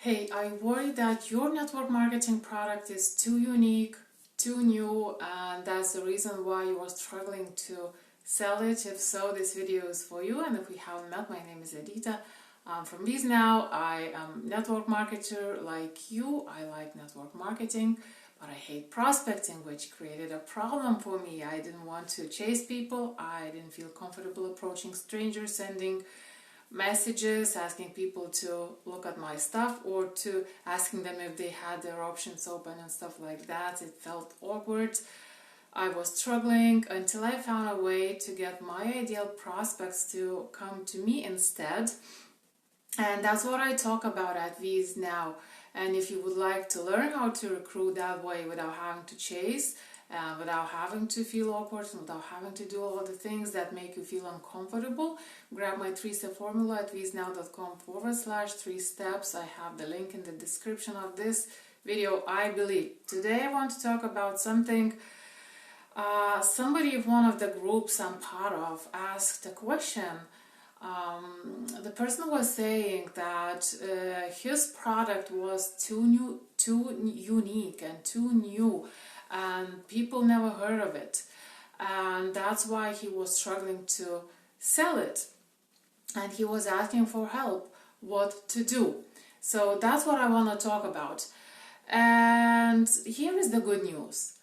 Hey, I worry that your network marketing product is too unique, too new, and that's the reason why you are struggling to sell it. If so, this video is for you. And if we haven't met, my name is Edita. I'm from VIE now. I am a network marketer like you. I like network marketing, but I hate prospecting, which created a problem for me. I didn't want to chase people. I didn't feel comfortable approaching strangers, sending messages, asking people to look at my stuff or to asking them if they had their options open and stuff like that. It felt awkward. I was struggling until I found a way to get my ideal prospects to come to me instead. And that's what I talk about at VIE now. And if you would like to learn how to recruit that way without having to chase, without having to feel awkward, and without having to do all the things that make you feel uncomfortable, grab my 3-step formula at viesnow.com/3 steps. I have the link in the description of this video, I believe. Today I want to talk about something. Somebody in one of the groups I'm part of asked a question. The person was saying that his product was too unique and too new, and people never heard of it, and that's why he was struggling to sell it, and he was asking for help what to do. So that's what I want to talk about, and here is the good news.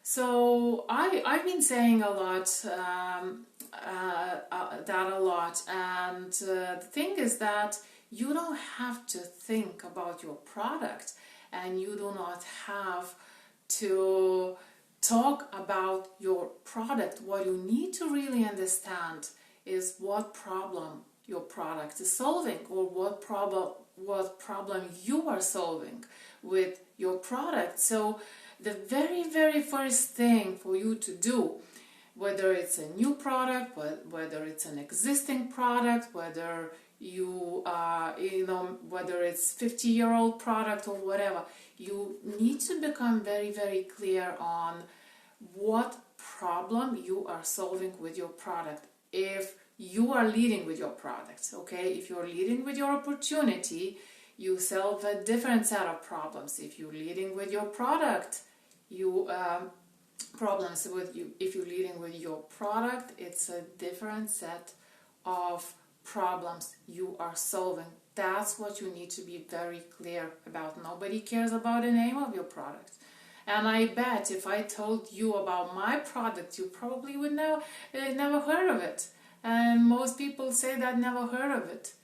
So I've been saying a lot and the thing is that you don't have to think about your product, and you do not have to talk about your product. What you need to really understand is what problem your product is solving, or what problem you are solving with your product. So the very first thing for you to do, whether it's a new product, whether it's an existing product, whether whether it's 50-year-old product or whatever, you need to become very clear on what problem you are solving with your product. If you are leading with your product, okay? If you're leading with your opportunity, you solve a different set of problems. If you're leading with your product, if you're leading with your product, it's a different set of problems you are solving. That's what you need to be very clear about. Nobody cares about the name of your product. And I bet if I told you about my product, you probably would never heard of it. And most people say that never heard of it.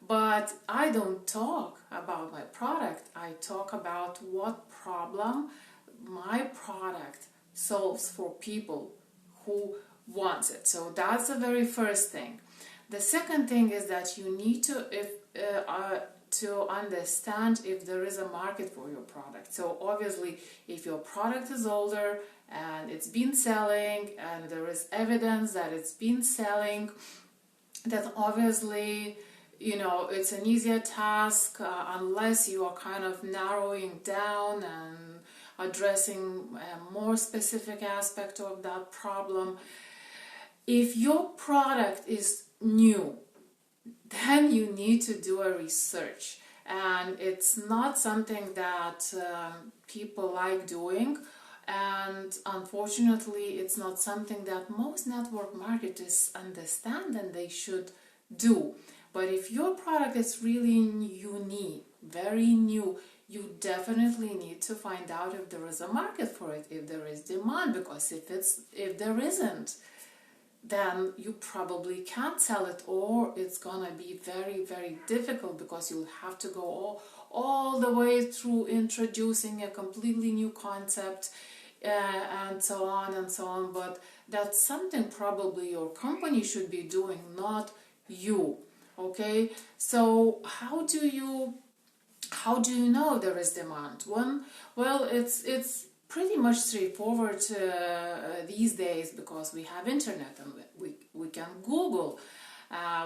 But I don't talk about my product. I talk about what problem my product solves for people who wants it. So that's the very first thing. The second thing is that you need to understand if there is a market for your product. So obviously, if your product is older and it's been selling, and there is evidence that it's been selling, then obviously, it's an easier task unless you are kind of narrowing down and addressing a more specific aspect of that problem. If your product is new, then you need to do a research, and it's not something that people like doing, and unfortunately it's not something that most network marketers understand and they should do. But if your product is really unique, very new, you definitely need to find out if there is a market for it, if there is demand, because if there isn't, then you probably can't sell it, or it's gonna be very difficult, because you'll have to go all the way through introducing a completely new concept and so on and so on. But that's something probably your company should be doing, not you. Okay, so how do you know there is demand? Well, it's pretty much straightforward these days, because we have internet, and we can Google,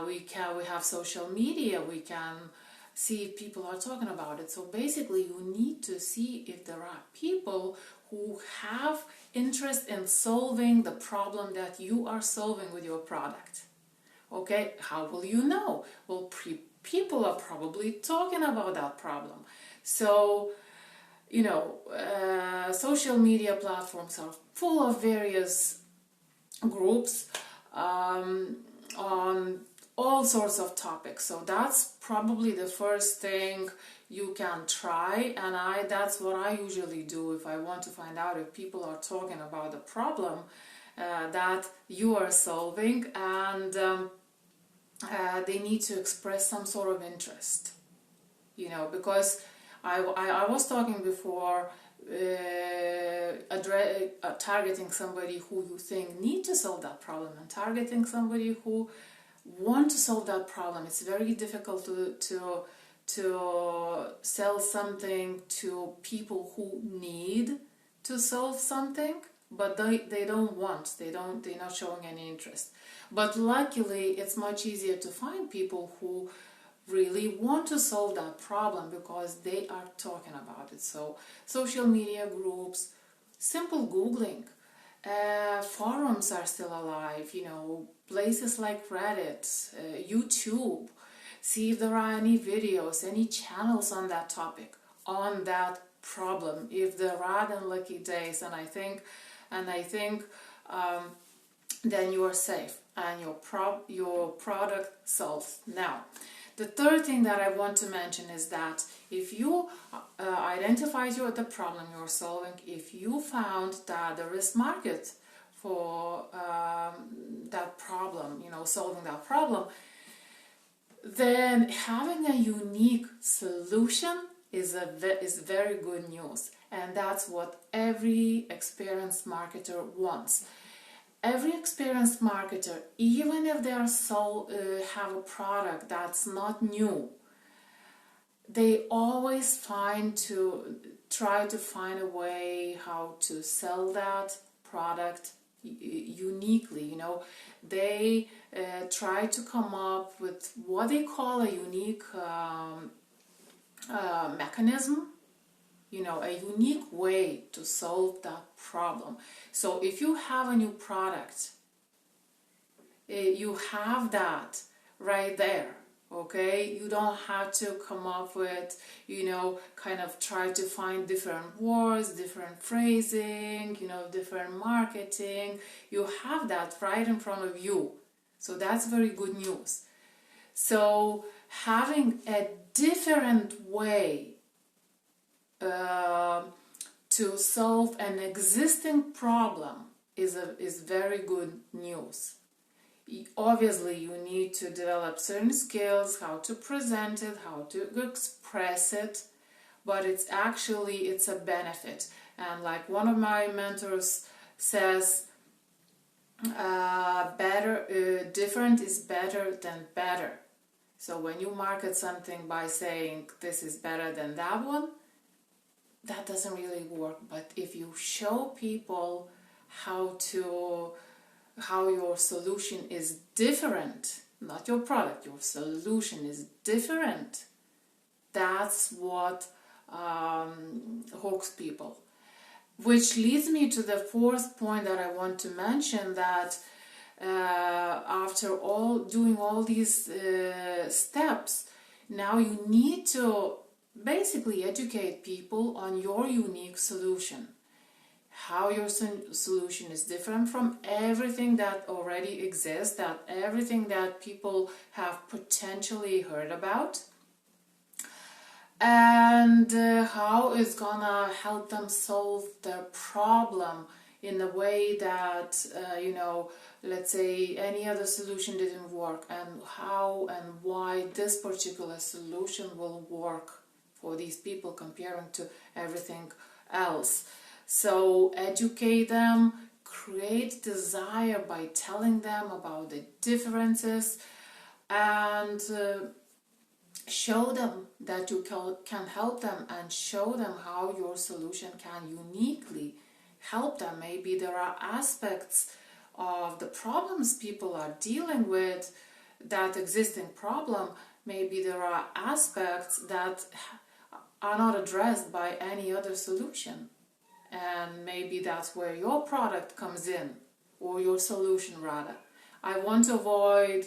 we have social media, we can see if people are talking about it. So basically, you need to see if there are people who have interest in solving the problem that you are solving with your product. Okay, how will you know? Well, people are probably talking about that problem. So, social media platforms are full of various groups on all sorts of topics. So that's probably the first thing you can try, and that's what I usually do if I want to find out if people are talking about the problem that you are solving, and they need to express some sort of interest, because I was talking before targeting somebody who you think need to solve that problem and targeting somebody who want to solve that problem. It's very difficult to sell something to people who need to solve something, but they're not showing any interest. But luckily it's much easier to find people who really want to solve that problem because they are talking about it. So social media groups, simple Googling, forums are still alive, places like Reddit, YouTube. See if there are any videos, any channels on that topic, on that problem. If there are, then lucky days, and I think then you are safe and your product solves. Now, the third thing that I want to mention is that if you identified the problem you're solving, if you found that there is market for that problem, solving that problem, then having a unique solution is very good news, and that's what every experienced marketer wants. Every experienced marketer, even if they are have a product that's not new, they always try to find a way how to sell that product uniquely. They try to come up with what they call a unique mechanism, a unique way to solve that problem. So if you have a new product, you have that right there, okay? You don't have to come up with, kind of try to find different words, different phrasing, different marketing. You have that right in front of you. So that's very good news. So having a different way to solve an existing problem is very good news. Obviously, you need to develop certain skills, how to present it, how to express it, but it's a benefit. And like one of my mentors says, different is better than better. So when you market something by saying this is better than that one, that doesn't really work. But if you show people how your solution is different, not your product, your solution is different, that's what hooks people. Which leads me to the fourth point that I want to mention, that after doing all these steps, now you need to basically educate people on your unique solution. How your solution is different from everything that already exists, that everything that people have potentially heard about, and how it's gonna help them solve their problem in a way that, let's say any other solution didn't work, and how and why this particular solution will work for these people comparing to everything else. So educate them, create desire by telling them about the differences, and show them that you can help them, and show them how your solution can uniquely help them. Maybe there are aspects of the problems people are dealing with, that existing problem, maybe there are aspects that are not addressed by any other solution. And maybe that's where your product comes in, or your solution rather. I want to avoid,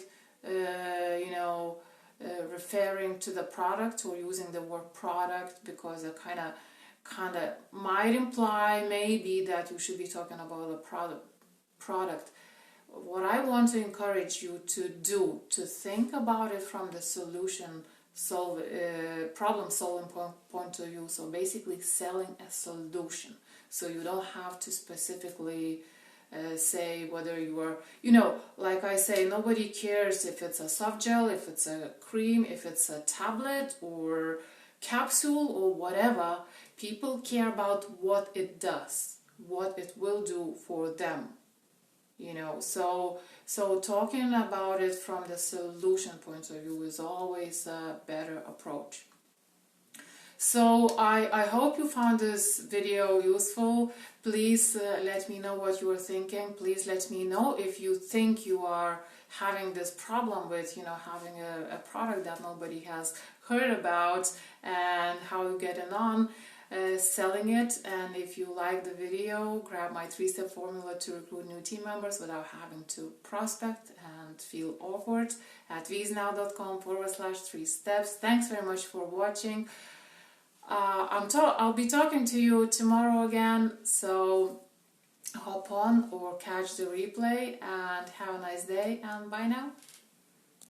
referring to the product or using the word product, because it kind of might imply maybe that you should be talking about a product. What I want to encourage you to do, to think about it from the problem solving point of view. So basically selling a solution. So you don't have to specifically say whether you are, like I say, nobody cares if it's a soft gel, if it's a cream, if it's a tablet or capsule or whatever. People care about what it does, what it will do for them. So talking about it from the solution point of view is always a better approach. So I hope you found this video useful. Please let me know what you are thinking. Please let me know if you think you are having this problem with, having a product that nobody has heard about, and how you getting on selling it. And if you like the video, grab my 3-step formula to recruit new team members without having to prospect and feel awkward at viesnow.com/3 steps. Thanks very much for watching. I'll be talking to you tomorrow again, so hop on or catch the replay, and have a nice day, and bye now.